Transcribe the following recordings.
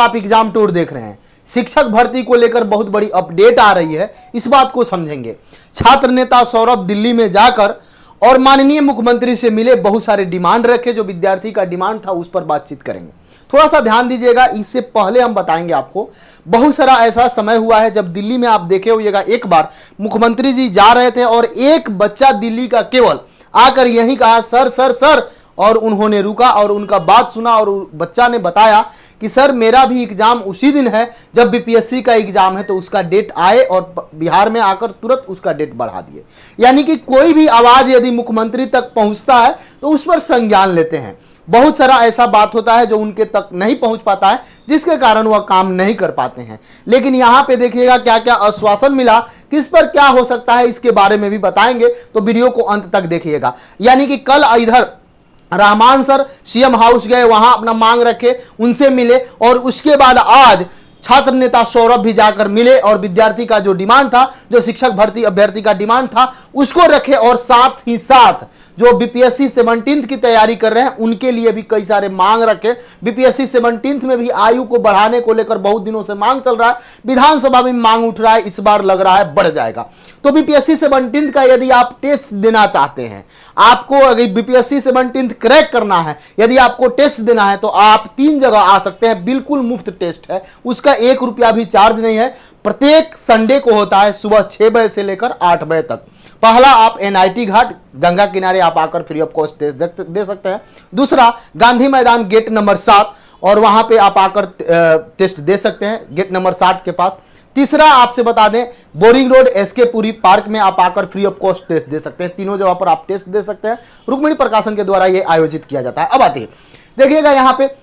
आप exam tour देख रहे हैं। शिक्षक भर्ती को लेकर बहुत बड़ी अपडेट आ रही है, इस बात को समझेंगे। छात्र नेता सौरभ दिल्ली में जाकर और माननीय मुख्यमंत्री से मिले, बहुत सारे डिमांड रखे, जो विद्यार्थी का डिमांड था उस पर बातचीत करेंगे। थोड़ा सा ध्यान दीजिएगा, इससे पहले हम बताएंगे आपको, बहुत सारा ऐसा समय हुआ है जब दिल्ली में आप देखे होइएगा, एक बार मुख्यमंत्री जी जा रहे थे और एक बच्चा दिल्ली का केवल आकर यही कहा सर सर सर, और उन्होंने रुका और उनका बात सुना और बच्चा ने बताया कि सर मेरा भी एग्जाम उसी दिन है जब बीपीएससी का एग्जाम है, तो उसका डेट आए, और बिहार में आकर तुरंत उसका डेट बढ़ा दिए। यानी कि कोई भी आवाज यदि मुख्यमंत्री तक पहुंचता है तो उस पर संज्ञान लेते हैं। बहुत सारा ऐसा बात होता है जो उनके तक नहीं पहुंच पाता है, जिसके कारण वह काम नहीं कर पाते हैं। लेकिन यहां पे देखिएगा क्या क्या आश्वासन मिला, किस पर क्या हो सकता है, इसके बारे में भी बताएंगे, तो वीडियो को अंत तक देखिएगा। यानी कि कल इधर रहमान सर सीएम हाउस गए, वहां अपना मांग रखे, उनसे मिले, और उसके बाद आज छात्र नेता सौरभ भी जाकर मिले और विद्यार्थी का जो डिमांड था, जो शिक्षक भर्ती अभ्यर्थी का डिमांड था, उसको रखे। और साथ ही साथ जो बीपीएससी 17th की तैयारी कर रहे हैं उनके लिए भी कई सारे मांग रखे। बीपीएससी 17th में भी आयु को बढ़ाने को लेकर बहुत दिनों से मांग चल रहा है, विधानसभा में मांग उठ रहा है, इस बार लग रहा है बढ़ जाएगा। तो बीपीएससी 17th का यदि आप टेस्ट देना चाहते हैं, आपको अगर बीपीएससी 17th क्रैक करना है, यदि आपको टेस्ट देना है, तो आप 3 जगह आ सकते हैं। बिल्कुल मुफ्त टेस्ट है, उसका 1 रुपया भी चार्ज नहीं है। प्रत्येक संडे को होता है सुबह 6 बजे से लेकर 8 बजे तक। पहला, आप एनआईटी घाट गंगा किनारे आप आकर फ्री ऑफ कॉस्ट टेस्ट दे सकते हैं। दूसरा, गांधी मैदान गेट नंबर 7, और वहां पे आप आकर टेस्ट दे सकते हैं, गेट नंबर 7 के पास। तीसरा, आपसे बता दें, बोरिंग रोड एसके पुरी पार्क में आप आकर फ्री ऑफ कॉस्ट टेस्ट दे सकते हैं। तीनों जगह पर आप टेस्ट दे सकते हैं। रुक्मिणी प्रकाशन के द्वारा यह आयोजित किया जाता है। अब आते हैं, देखिएगा यहां पे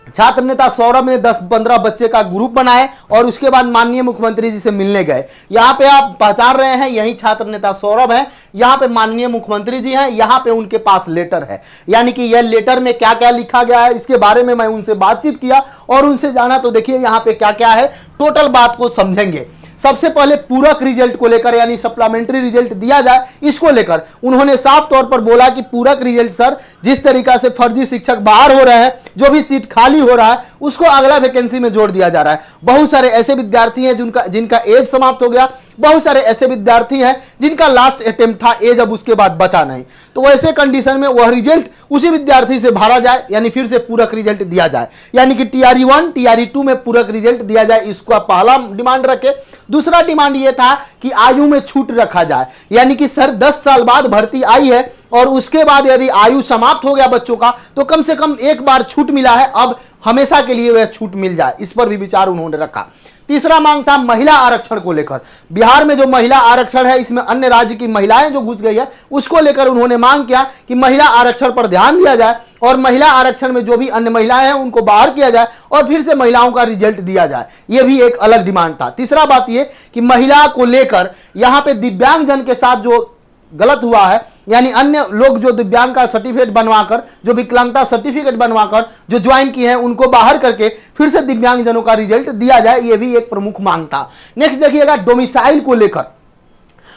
छात्र नेता सौरभ ने 10-15 बच्चे का ग्रुप बनाए और उसके बाद माननीय मुख्यमंत्री जी से मिलने गए। यहां पे आप पहचान रहे हैं, यही छात्र नेता सौरभ है, यहां पे माननीय मुख्यमंत्री जी हैं, यहां पे उनके पास लेटर है। यानी कि यह लेटर में क्या क्या लिखा गया है, इसके बारे में मैं उनसे बातचीत किया और उनसे जाना। तो देखिए यहां पे क्या क्या है, टोटल बात को समझेंगे। सबसे पहले पूरक रिजल्ट को लेकर, यानी सप्लीमेंट्री रिजल्ट दिया जाए, इसको लेकर उन्होंने साफ तौर पर बोला कि पूरक रिजल्ट सर, जिस तरीका से फर्जी शिक्षक बाहर हो रहे हैं, जो भी सीट खाली हो रहा है उसको अगला वैकेंसी में जोड़ दिया जा रहा है। बहुत सारे ऐसे विद्यार्थी हैं जिनका एज समाप्त हो गया, बहुत सारे ऐसे विद्यार्थी हैं जिनका लास्ट अटेम्प्ट था, एज अब उसके बाद बचा नहीं। तो वैसे कंडीशन में वह रिजल्ट उसी विद्यार्थी से भरा जाए, यानी फिर से पूरक रिजल्ट दिया जाए, यानी कि टीआरई 1 टीआरई 2 में पूरक रिजल्ट दिया जाए, इसका पहला डिमांड रखे। दूसरा डिमांड यह था कि आयु में छूट रखा जाए, यानी कि सर 10 साल बाद भर्ती आई है और उसके बाद यदि आयु समाप्त हो गया बच्चों का, तो कम से कम एक बार छूट मिला है, अब हमेशा के लिए वह छूट मिल जाए, इस पर भी विचार उन्होंने रखा। तीसरा मांग था महिला आरक्षण को लेकर। बिहार में जो महिला आरक्षण है, इसमें अन्य राज्य की महिलाएं जो घुस गई है, उसको लेकर उन्होंने मांग किया कि महिला आरक्षण पर ध्यान दिया जाए और महिला आरक्षण में जो भी अन्य महिलाएं हैं उनको बाहर किया जाए और फिर से महिलाओं का रिजल्ट दिया जाए। यह भी एक अलग डिमांड था। तीसरा बात यह कि महिला को लेकर यहां पे दिव्यांगजन के साथ जो गलत हुआ है, यानी अन्य लोग जो दिव्यांग का सर्टिफिकेट बनवाकर, जो विकलांगता सर्टिफिकेट बनवाकर जो ज्वाइन किए हैं, उनको बाहर करके फिर से दिव्यांगजनों का रिजल्ट दिया जाए, यह भी एक प्रमुख मांग था। नेक्स्ट देखिएगा डोमिसाइल को लेकर।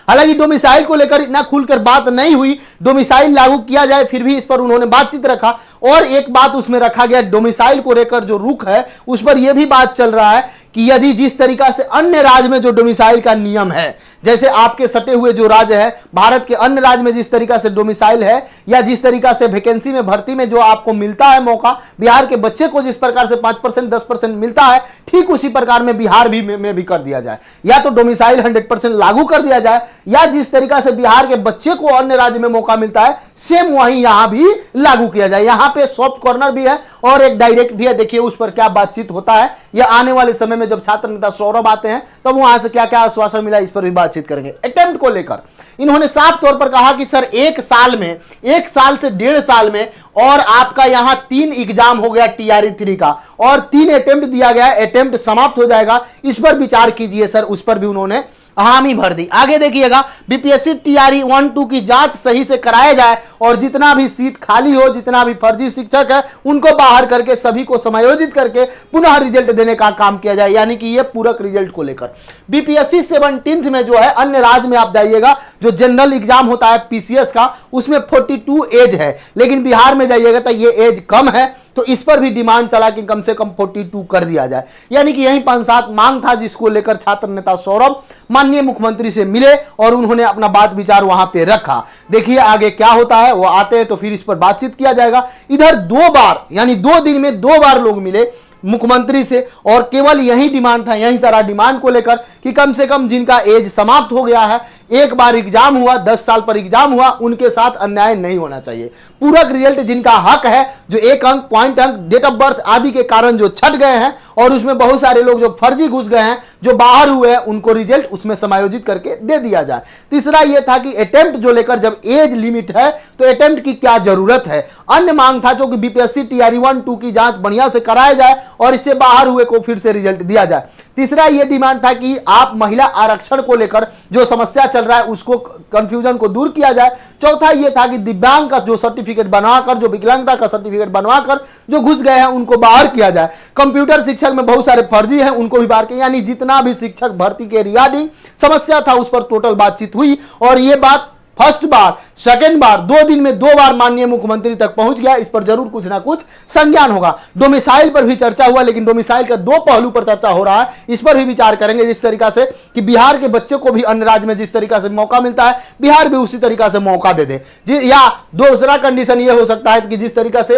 हालांकि डोमिसाइल को लेकर इतना खुलकर बात नहीं हुई, डोमिसाइल लागू किया जाए, फिर भी इस पर उन्होंने बातचीत रखा। और एक बात उसमें रखा गया, डोमिसाइल को लेकर जो रुख है उस पर यह भी बात चल रहा है कि यदि जिस तरीका से अन्य राज्य में जो डोमिसाइल का नियम है, जैसे आपके सटे हुए जो राज्य है, भारत के अन्य राज्य में जिस तरीका से डोमिसाइल है, या जिस तरीका से वैकेंसी में भर्ती में जो आपको मिलता है मौका, बिहार के बच्चे को जिस प्रकार से 5% 10% मिलता है, ठीक उसी प्रकार में बिहार में भी कर दिया जाए। या तो डोमिसाइल 100% लागू कर दिया जाए, या जिस तरीका से बिहार के बच्चे को अन्य राज्य में मौका मिलता है, सेम वहीं यहां भी लागू किया जाए। यहां पे सॉफ्ट कॉर्नर भी है और एक डायरेक्ट भी है। देखिए उस पर क्या बातचीत होता है, या आने वाले समय में जब छात्र नेता सौरभ आते हैं तब वहां से क्या क्या आश्वासन मिला, इस पर भी बातचीत करेंगे। अटेम्प्ट को लेकर इन्होंने साफ तौर पर कहा कि सर 1 साल में, 1 साल से 1.5 साल में, और आपका यहां 3 एग्जाम हो गया टीआरई 3 का, और 3 अटेम्प्ट दिया गया, अटेम्प्ट समाप्त हो जाएगा, इस पर विचार कीजिए सर, उस पर भी उन्होंने हामी भर दी। आगे देखिएगा, बीपीएससी टीआरई 1-2 की जांच सही से कराया जाए और जितना भी सीट खाली हो, जितना भी फर्जी शिक्षक है, उनको बाहर करके सभी को समायोजित करके पुनः रिजल्ट देने का काम किया जाए। यानी कि ये पूरक रिजल्ट को लेकर बीपीएससी 17th में जो है, अन्य राज्य में आप जाइएगा, जो जनरल एग्जाम होता है पीसीएस का, उसमें 42 एज है, लेकिन बिहार में जाइएगा तो ये एज कम है, तो इस पर भी डिमांड चला कि कम से कम 42 कर दिया जाए। यानी कि यही 5-7 मांग था जिसको लेकर छात्र नेता सौरभ माननीय मुख्यमंत्री से मिले और उन्होंने अपना बात विचार वहां पे रखा। देखिए आगे क्या होता है, वो आते हैं तो फिर इस पर बातचीत किया जाएगा। इधर 2 बार यानी 2 दिन में 2 बार लोग मिले मुख्यमंत्री से और केवल यही डिमांड था, यही सारा डिमांड को लेकर कि कम से कम जिनका एज समाप्त हो गया है, एक बार एग्जाम हुआ, 10 साल पर एग्जाम हुआ, उनके साथ अन्याय नहीं होना चाहिए। पूरक रिजल्ट जिनका हक है, जो 1 अंक, पॉइंट अंक, डेट ऑफ बर्थ आदि के कारण जो छट गए हैं और उसमें बहुत सारे लोग जो फर्जी घुस गए हैं, जो बाहर हुए हैं, उनको रिजल्ट उसमें समायोजित करके दे दिया जाए। तीसरा यह था कि अटेम्प्ट जो लेकर जब एज लिमिट है तो अटेम्प्ट की क्या जरूरत है। अन्य मांग था जो कि बीपीएससी टीआरई 1-2 की जांच बढ़िया से कराया जाए और इससे बाहर हुए को फिर से रिजल्ट दिया जाए। तीसरा यह डिमांड था कि आप महिला आरक्षण को लेकर जो समस्या चल रहा है उसको कंफ्यूजन को दूर किया जाए। चौथा यह था कि दिव्यांग का जो सर्टिफिकेट बनवाकर, जो विकलांगता का सर्टिफिकेट बनवाकर जो घुस गए हैं उनको बाहर किया जाए। कंप्यूटर शिक्षक में बहुत सारे फर्जी हैं, उनको भी बाहर किया। यानी जितना भी शिक्षक भर्ती के रिगार्डिंग समस्या था उस पर टोटल बातचीत हुई और यह बात फर्स्ट बार, सेकेंड बार, 2 दिन में 2 बार माननीय मुख्यमंत्री तक पहुंच गया। इस पर जरूर कुछ ना कुछ संज्ञान होगा। डोमिसाइल पर भी चर्चा हुआ, लेकिन डोमिसाइल का 2 पहलू पर चर्चा हो रहा है, इस पर भी विचार करेंगे। जिस तरीका से कि बिहार के बच्चे को भी अन्य राज्य में जिस तरीका से मौका मिलता है, बिहार भी उसी तरीका से मौका दे दे जी। या दूसरा कंडीशन यह हो सकता है कि जिस तरीका से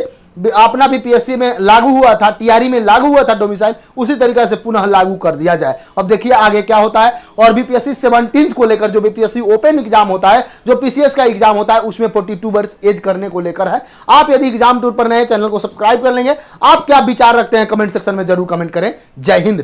अपना भी पीएससी में लागू हुआ था, टीआरई में लागू हुआ था डोमिसाइल, उसी तरीका से पुनः लागू कर दिया जाए। अब देखिए आगे क्या होता है। और बीपीएससी 17 को लेकर जो बीपीएससी ओपन एग्जाम होता है, जो पीसीएस का एग्जाम होता है, उसमें 42 वर्ष एज करने को लेकर है। आप यदि एग्जाम टूर पर नए, चैनल को सब्सक्राइब कर लेंगे। आप क्या विचार रखते हैं कमेंट सेक्शन में जरूर कमेंट करें। जय हिंद।